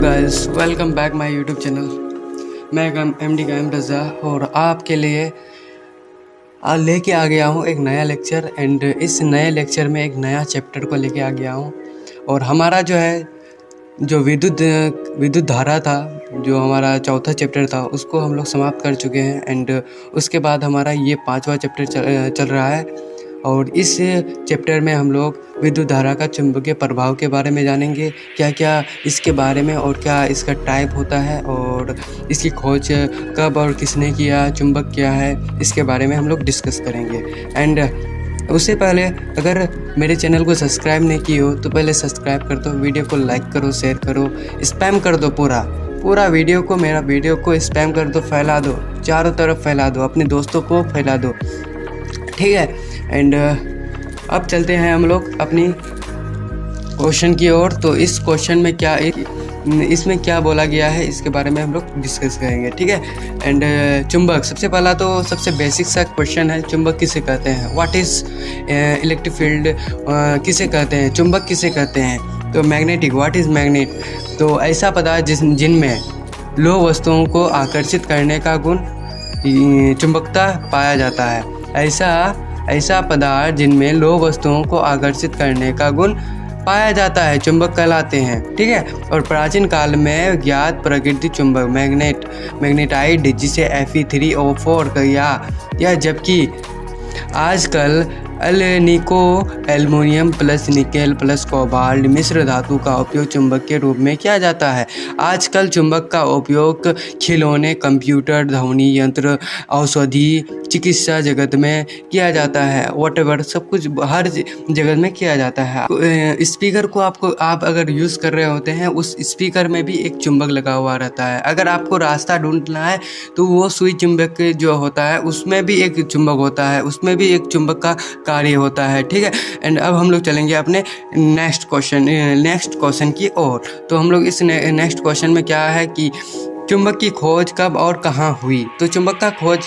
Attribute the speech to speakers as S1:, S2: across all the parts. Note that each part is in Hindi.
S1: Guys, welcome back my YouTube channel. मैं एमडी कायम रज़ा और आपके लिए लेके आ गया हूँ एक नया लेक्चर। एंड इस नए लेक्चर में एक नया चैप्टर को लेके आ गया हूँ। और हमारा जो है जो विद्युत धारा था, जो हमारा चौथा चैप्टर था, उसको हम लोग समाप्त कर चुके हैं। एंड उसके बाद हमारा ये पांचवा चैप्टर चल रहा है। और इस चैप्टर में हम लोग विद्युत धारा का चुंबकीय प्रभाव के बारे में जानेंगे, क्या क्या इसके बारे में और क्या इसका टाइप होता है और इसकी खोज कब और किसने किया, चुंबक क्या है, इसके बारे में हम लोग डिस्कस करेंगे। एंड उससे पहले अगर मेरे चैनल को सब्सक्राइब नहीं की हो तो पहले सब्सक्राइब कर दो, वीडियो को लाइक करो, शेयर करो, स्पैम कर दो, पूरा वीडियो को, मेरा वीडियो को स्पैम कर दो, फैला दो, चारों तरफ फैला दो, अपने दोस्तों को फैला दो, ठीक है। एंड अब चलते हैं हम लोग अपनी क्वेश्चन की ओर। तो इस क्वेश्चन में इसमें क्या बोला गया है, इसके बारे में हम लोग डिस्कस करेंगे, ठीक है। एंड चुंबक, सबसे पहला तो सबसे बेसिक सा क्वेश्चन है, चुंबक किसे कहते हैं, व्हाट इज़ इलेक्ट्रिक फील्ड किसे कहते हैं, चुंबक किसे कहते हैं। तो मैग्नेटिक, व्हाट इज़ मैग्नेट, तो ऐसा पदार्थ जिनमें लो वस्तुओं को आकर्षित करने का गुण चुंबकता पाया जाता है। ऐसा पदार्थ जिनमें लो वस्तुओं को आकर्षित करने का गुण पाया जाता है चुंबक कहलाते हैं, ठीक है। और प्राचीन काल में ज्ञात प्राकृतिक चुंबक मैग्नेटाइट, जिसे Fe3O4 या जबकि आजकल निको aluminium plus nickel plus cobalt मिश्र धातु का उपयोग चुंबक के रूप में किया जाता है। आजकल चुंबक का उपयोग खिलौने, कंप्यूटर, ध्वनि यंत्र, औषधि, चिकित्सा जगत में किया जाता है। व्हाटएवर, सब कुछ हर जगत में किया जाता है। स्पीकर को आप अगर यूज़ कर रहे होते हैं, उस स्पीकर में भी एक चुंबक लगा हुआ रहता है। अगर आपको रास्ता ढूंढना है तो वो सुई चुंबक जो होता है उसमें भी एक चुंबक होता है, उसमें भी एक चुंबक का कार्य होता है, ठीक है। एंड अब हम लोग चलेंगे अपने नेक्स्ट क्वेश्चन की ओर। तो हम लोग इस नेक्स्ट क्वेश्चन में क्या है कि चुंबक की खोज कब और कहाँ हुई। तो चुंबक का खोज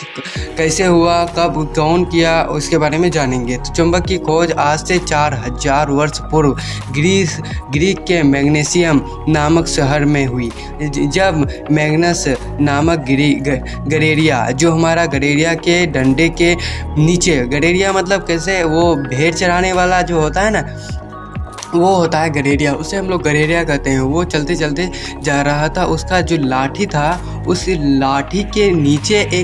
S1: कैसे हुआ, कब, कौन किया, उसके बारे में जानेंगे। तो चुंबक की खोज आज से 4000 वर्ष पूर्व ग्रीक के मैग्नेशियम नामक शहर में हुई, जब मैग्नस नामक गडेरिया, जो हमारा गडेरिया के डंडे के नीचे, गडेरिया मतलब कैसे, वो भेड़ चराने वाला जो होता है ना, वो होता है गडेरिया, उसे हम लोग गडेरिया कहते हैं। वो चलते चलते जा रहा था, उसका जो लाठी था, उस लाठी के नीचे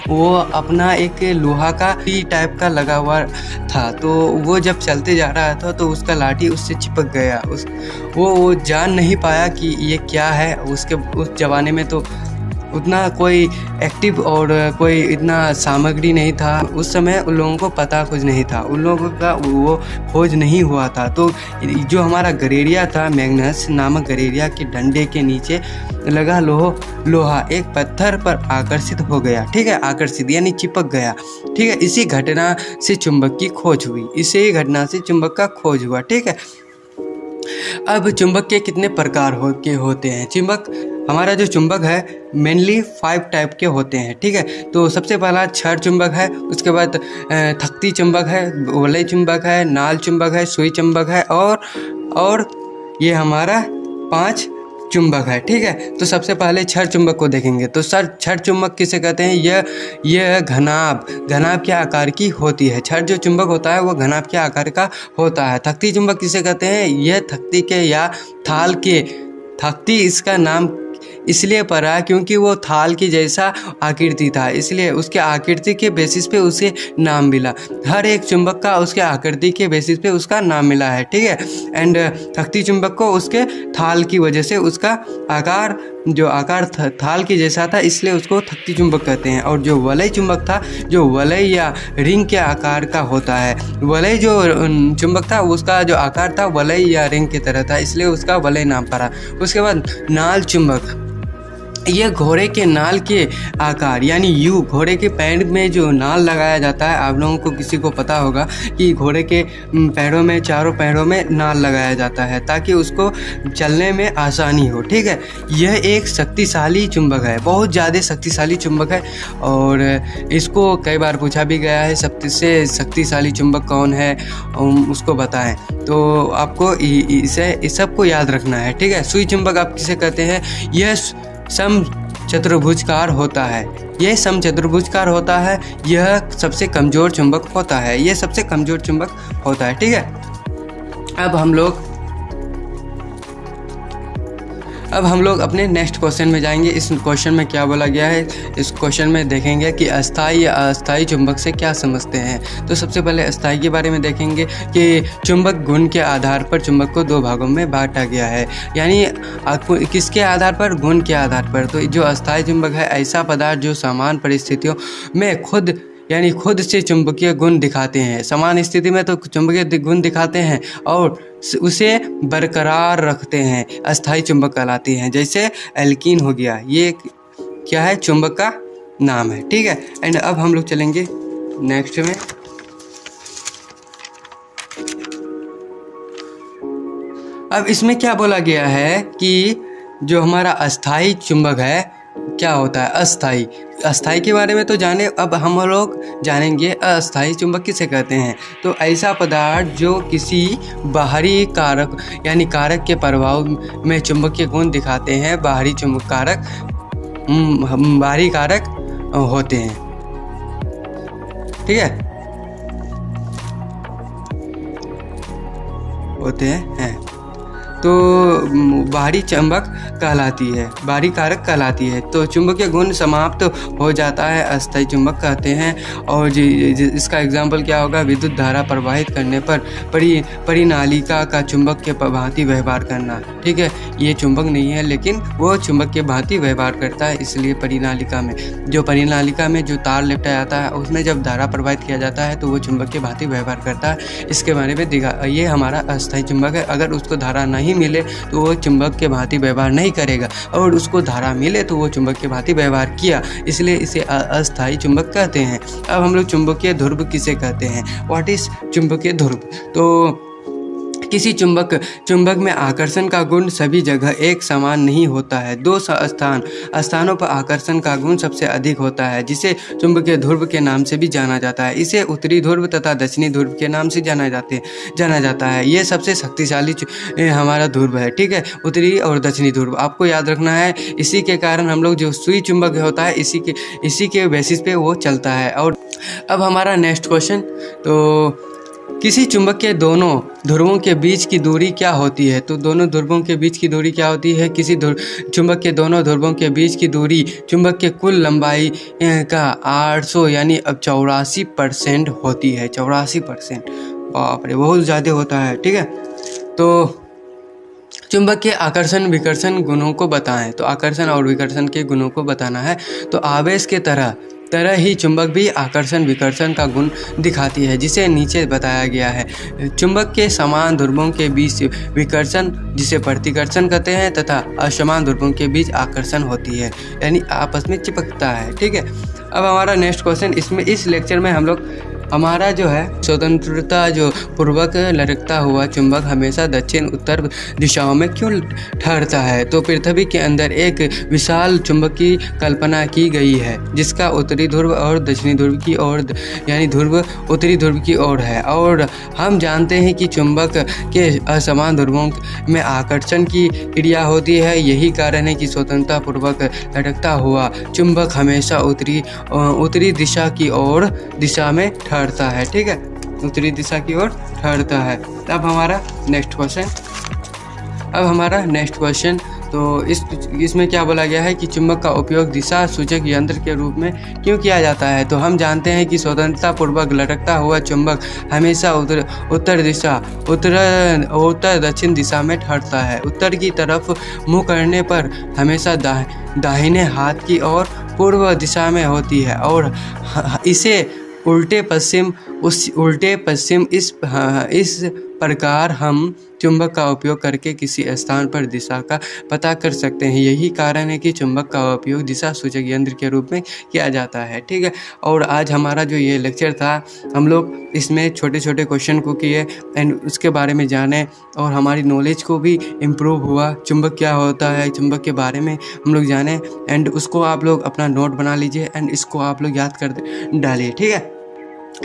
S1: वो अपना एक लोहा का टाइप का लगा हुआ था। तो वो जब चलते जा रहा था तो उसका लाठी उससे चिपक गया। वो जान नहीं पाया कि ये क्या है। उस ज़माने में तो उतना कोई एक्टिव और कोई इतना सामग्री नहीं था, उस समय उन लोगों को पता कुछ नहीं था, उन लोगों का वो खोज नहीं हुआ था। तो जो हमारा गडेरिया था, मैग्नस नामक गडेरिया के डंडे के नीचे लगा लोहा एक पत्थर पर आकर्षित हो गया, ठीक है, आकर्षित यानी चिपक गया, ठीक है। इसी घटना से चुंबक की खोज हुई, इसी घटना से चुंबक का खोज हुआ, ठीक है। अब चुंबक के कितने प्रकार होते हैं। हमारा जो चुंबक है मेनली 5 टाइप के होते हैं, ठीक है। तो सबसे पहला छड़ चुंबक है, उसके बाद थक्ती चुंबक है, वलय चुंबक है, नाल चुंबक है, सुई चुंबक है और ये हमारा 5 चुंबक है, ठीक है। तो सबसे पहले छड़ चुंबक को देखेंगे। तो छड़ चुंबक किसे कहते हैं, यह घनाभ के आकार की होती है। छड़ जो चुंबक होता है वो घनाभ के आकार का होता है। थक्ती चुंबक किसे कहते हैं, यह थक्ती के या थाल के, थक्ती इसका नाम इसलिए पड़ा क्योंकि वो थाल की जैसा आकृति था, इसलिए उसके आकृति के बेसिस पे उसे नाम मिला। हर एक चुंबक का उसके आकृति के बेसिस पे उसका नाम मिला है, ठीक है। एंड थक्ती चुंबक को उसके थाल की वजह से उसका आकार थाल की जैसा था, इसलिए उसको थक्ती चुंबक कहते हैं। और जो वलय चुंबक था, जो वलय या रिंग के आकार का होता है, वलय जो चुंबक था उसका जो आकार था वलय या रिंग की तरह था, इसलिए उसका वलय नाम पड़ा। उसके बाद नाल चुंबक, यह घोड़े के नाल के आकार यानी यू, घोड़े के पैर में जो नाल लगाया जाता है, आप लोगों को किसी को पता होगा कि घोड़े के पैरों में, चारों पैरों में नाल लगाया जाता है ताकि उसको चलने में आसानी हो। ठीक है, यह एक शक्तिशाली चुंबक है, बहुत ज़्यादा शक्तिशाली चुंबक है और इसको कई बार पूछा भी गया है सबसे शक्तिशाली चुंबक कौन है, उसको बताएं। तो आपको इस सबको याद रखना है। ठीक है, सुई चुंबक आप किसे कहते हैं? यह समचतुर्भुजकार होता है, यह समचतुर्भुजकार होता है, यह सबसे कमज़ोर चुंबक होता है, यह सबसे कमज़ोर चुंबक होता है। ठीक है, अब हम लोग अपने नेक्स्ट क्वेश्चन में जाएंगे। इस क्वेश्चन में क्या बोला गया है, इस क्वेश्चन में देखेंगे कि अस्थायी या अस्थायी चुंबक से क्या समझते हैं। तो सबसे पहले अस्थायी के बारे में देखेंगे कि चुंबक गुण के आधार पर चुंबक को दो भागों में बांटा गया है, यानी किसके आधार पर? गुण के आधार पर। तो जो अस्थायी चुंबक है ऐसा पदार्थ जो समान परिस्थितियों में खुद से चुंबकीय गुण दिखाते हैं। समान स्थिति में तो चुंबकीय गुण दिखाते हैं और उसे बरकरार रखते हैं, अस्थायी चुंबक कहलाती हैं। जैसे एल्कीन हो गया, ये क्या है? चुंबक का नाम है। ठीक है, एंड अब हम लोग चलेंगे नेक्स्ट में। अब इसमें क्या बोला गया है कि जो हमारा अस्थायी चुंबक है क्या होता है? अस्थायी। अस्थायी के बारे में तो जाने, अब हम लोग जानेंगे अस्थायी चुंबक किसे कहते हैं। तो ऐसा पदार्थ जो किसी बाहरी कारक यानी कारक के प्रभाव में चुंबकीय गुण दिखाते हैं, बाहरी कारक होते हैं। ठीक है, होते हैं तो बाहरी चुंबक कहलाती है, बाहरी कारक कहलाती है। तो चुंबकीय गुण समाप्त हो जाता है, अस्थायी चुंबक कहते हैं। और इसका एग्जाम्पल क्या होगा? विद्युत धारा प्रवाहित करने पर परिनालिका का चुंबक के भांति व्यवहार करना। ठीक है, ये चुंबक नहीं है लेकिन वो चुंबक के भांति व्यवहार करता है, इसलिए परिनालिका में जो तार लिपटा जाता है उसमें जब धारा प्रवाहित किया जाता है तो वो चुंबक के भांति व्यवहार करता है। इसके बारे में ये हमारा अस्थायी चुंबक है। अगर उसको धारा नहीं मिले तो वो चुंबक के भांति व्यवहार नहीं करेगा, और उसको धारा मिले तो वो चुंबक के भांति व्यवहार किया, इसलिए इसे अस्थायी चुंबक कहते हैं। अब हम लोग चुंबकीय ध्रुव किसे कहते हैं? व्हाट इज चुंबकीय ध्रुव? तो किसी चुंबक में आकर्षण का गुण सभी जगह एक समान नहीं होता है। दो स्थानों पर आकर्षण का गुण सबसे अधिक होता है, जिसे चुंबकीय ध्रुव के नाम से भी जाना जाता है। इसे उत्तरी ध्रुव तथा दक्षिणी ध्रुव के नाम से जाना जाता है। ये सबसे शक्तिशाली हमारा ध्रुव है। ठीक है, उत्तरी और दक्षिणी ध्रुव आपको याद रखना है। इसी के कारण हम लोग जो सुई चुंबक होता है इसी के बेसिस पे वो चलता है। और अब हमारा नेक्स्ट क्वेश्चन, तो किसी चुंबक के दोनों ध्रुवों के बीच की दूरी क्या होती है? तो दोनों ध्रुवों के बीच की दूरी क्या होती है? किसी चुंबक के दोनों ध्रुवों के बीच की दूरी चुंबक के कुल लंबाई का 800 यानी अब 84% होती है। 84%, बाप रे, बहुत ज़्यादा होता है। ठीक है, तो चुंबक के आकर्षण विकर्षण गुणों को बताएं। तो आकर्षण और विकर्षण के गुणों को बताना है। तो आवेश के तरह ही चुंबक भी आकर्षण विकर्षण का गुण दिखाती है, जिसे नीचे बताया गया है। चुंबक के समान ध्रुवों के बीच विकर्षण, जिसे प्रतिकर्षण कहते हैं, तथा असमान ध्रुवों के बीच आकर्षण होती है, यानी आपस में चिपकता है। ठीक है, अब हमारा नेक्स्ट क्वेश्चन, इस लेक्चर में हम लोग हमारा जो है स्वतंत्रता जो पूर्वक लटकता हुआ चुंबक हमेशा दक्षिण उत्तर दिशाओं में क्यों ठहरता है? तो पृथ्वी के अंदर एक विशाल चुंबक की कल्पना की गई है, जिसका उत्तरी ध्रुव और दक्षिणी ध्रुव की ओर यानी ध्रुव उत्तरी ध्रुव की ओर है। और हम जानते हैं कि चुंबक के असमान ध्रुवों में आकर्षण की क्रिया होती है। यही कारण है कि स्वतंत्रता पूर्वक लटकता हुआ चुंबक हमेशा उत्तरी दिशा में ठहरता है। ठीक है, उत्तरी दिशा की ओर ठहरता है। अब हमारा नेक्स्ट क्वेश्चन, तो इसमें क्या बोला गया है कि चुंबक का उपयोग दिशा सूचक यंत्र के रूप में क्यों किया जाता है? तो हम जानते हैं कि स्वतंत्रता पूर्वक लटकता हुआ चुंबक हमेशा उत्तर दक्षिण दिशा में ठहरता है। उत्तर की तरफ मुँह करने पर हमेशा दाहिने हाथ की ओर पूर्व दिशा में होती है, और इसे उल्टे पश्चिम इस प्रकार हम चुंबक का उपयोग करके किसी स्थान पर दिशा का पता कर सकते हैं। यही कारण है कि चुंबक का उपयोग दिशा सूचक यंत्र के रूप में किया जाता है। ठीक है, और आज हमारा जो ये लेक्चर था, हम लोग इसमें छोटे छोटे क्वेश्चन को किए एंड उसके बारे में जाने और हमारी नॉलेज को भी इम्प्रूव हुआ। चुंबक क्या होता है, चुंबक के बारे में हम लोग जाने एंड उसको आप लोग अपना नोट बना लीजिए एंड इसको आप लोग याद कर डालिए। ठीक है,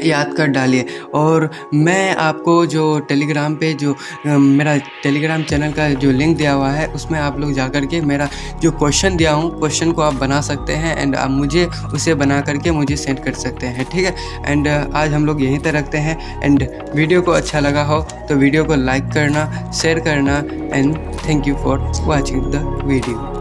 S1: याद कर डालिए। और मैं आपको जो टेलीग्राम पे जो मेरा टेलीग्राम चैनल का जो लिंक दिया हुआ है, उसमें आप लोग जा कर के मेरा जो क्वेश्चन दिया हूँ, क्वेश्चन को आप बना सकते हैं एंड आप मुझे उसे बना करके मुझे सेंड कर सकते हैं। ठीक है, एंड आज हम लोग यहीं तक रखते हैं। एंड वीडियो को अच्छा लगा हो तो वीडियो को लाइक करना, शेयर करना and thank you for watching the video.